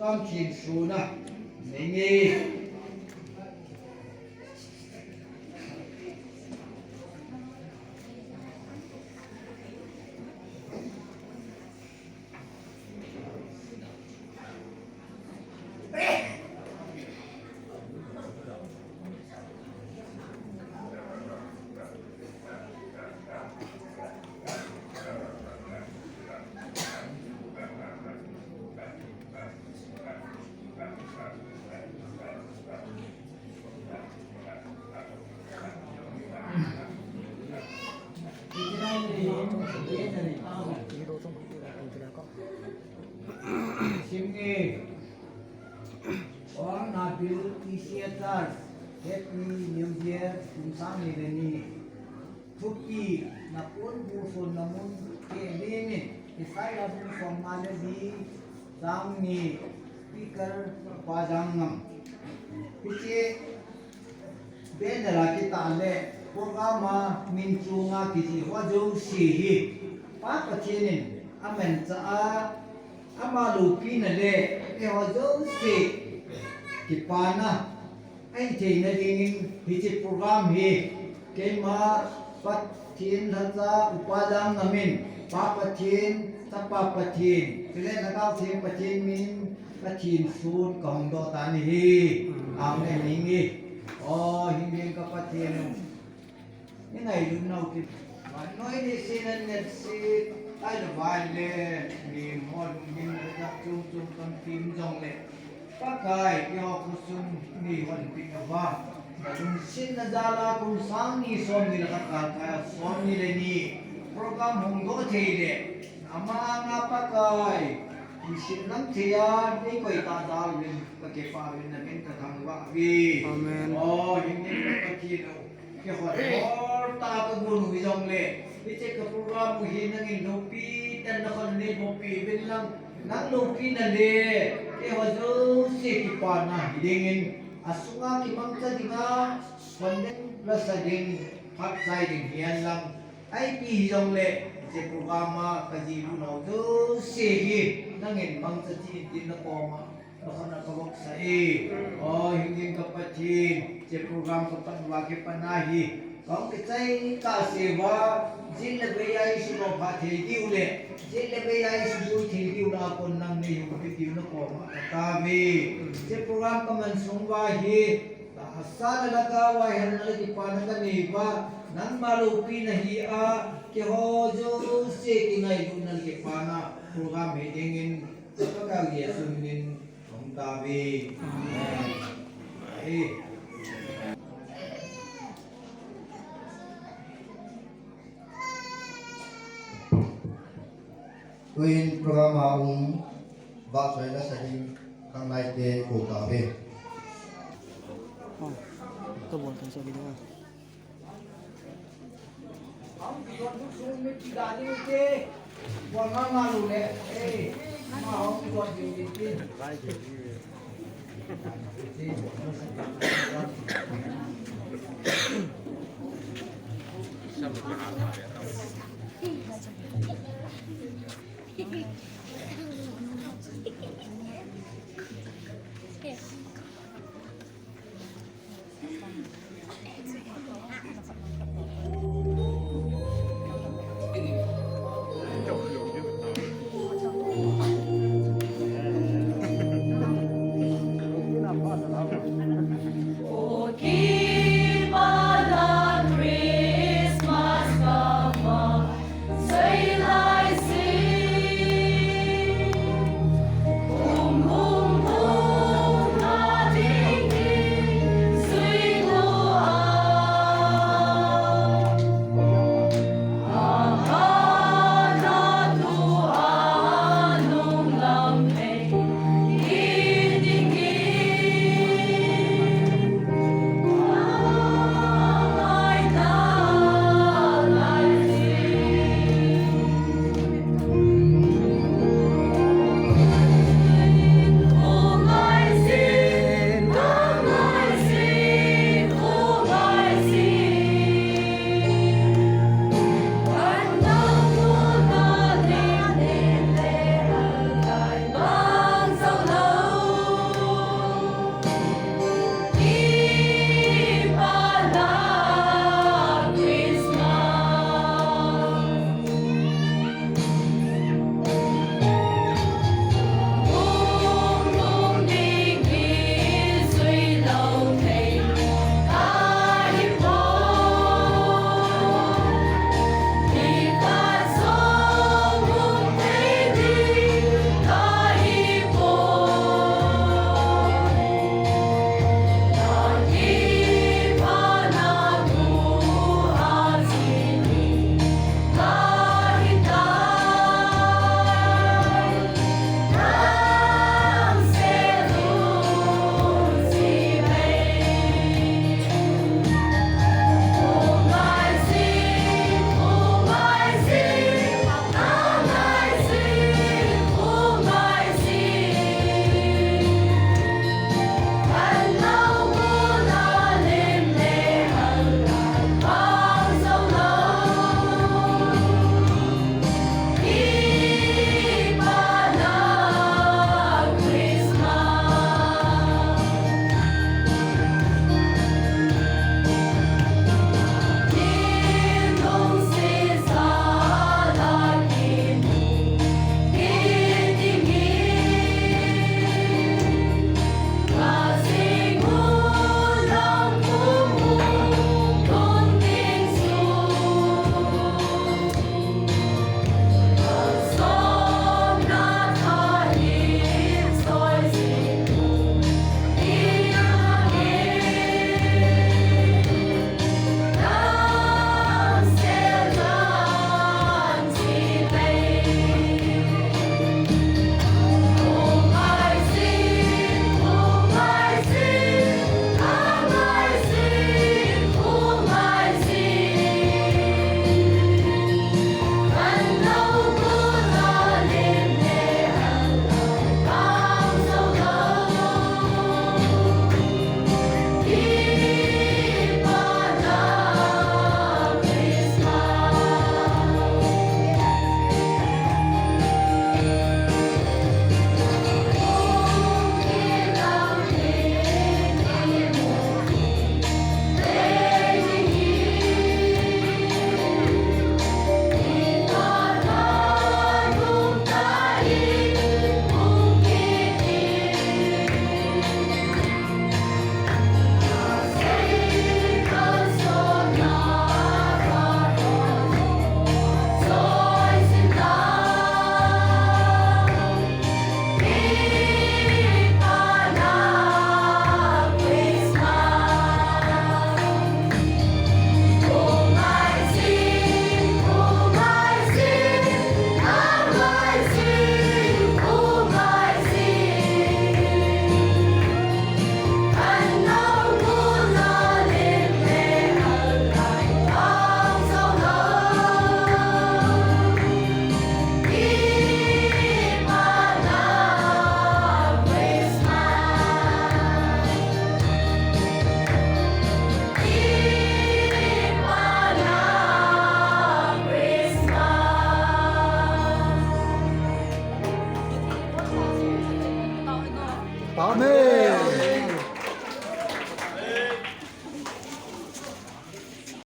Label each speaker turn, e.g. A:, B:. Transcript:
A: program thiên su na mình đi Sini orang nabil isiatar happy new year kumsang ni Tuki napun busun namun ini isai labu somale di zamni speaker pajangam piche benera kita le programa mincunga kisi wajau sihi pa pachinin amen sa amalupi na le wajau si kipana ay na dingin piche program hi kema patin haza upadang namin papatin sa papatin kailan nakaw si patin min patin sun kong do tanihi ang emingi oh hindi ka patin yung ay lunaw kip manoy ni sinan si ay nabale ni mon min na chung kang tim jong le pakai yo kusun ni hon pinaba kung sin na dala kung sang ni som ni nakakaya som ni ni program honggo theile ama nga pakai isin lang tiyan ni ko itadal min pagkeparin na min kakangwa vi amen oh hindi ka kino ke hor ta ka gun wijong le iche ka program mo hinangin lopi tan nakon ni bopi bin lang nang lopi na le ke wajo si kipana hidingin asunga kimang sa dinga pandeng plus sa ding hot side ding yan lang ay pihiyong le si programa kajilu na do sihi nangin mang sa din na koma baka nakawak sa oh hindi kapatid si program kapanwagi panahi kung kitay kasiwa zilabay suno pati ule zilabay suno hindi na ako nang niyong video na koma katabi si program kamansungwahi asal lagawa yan lagi panagamiba nang malupi na hiya kihojo si kingay kung nalipana program hidingin sa pagkagyesunin kong tabi
B: Kuin programa baksoy na sa ring kang night day ko tabi.
C: Ito buwan tayo sa video.
A: ang production में किदानी के वरना मालू ले मां को दी थी सब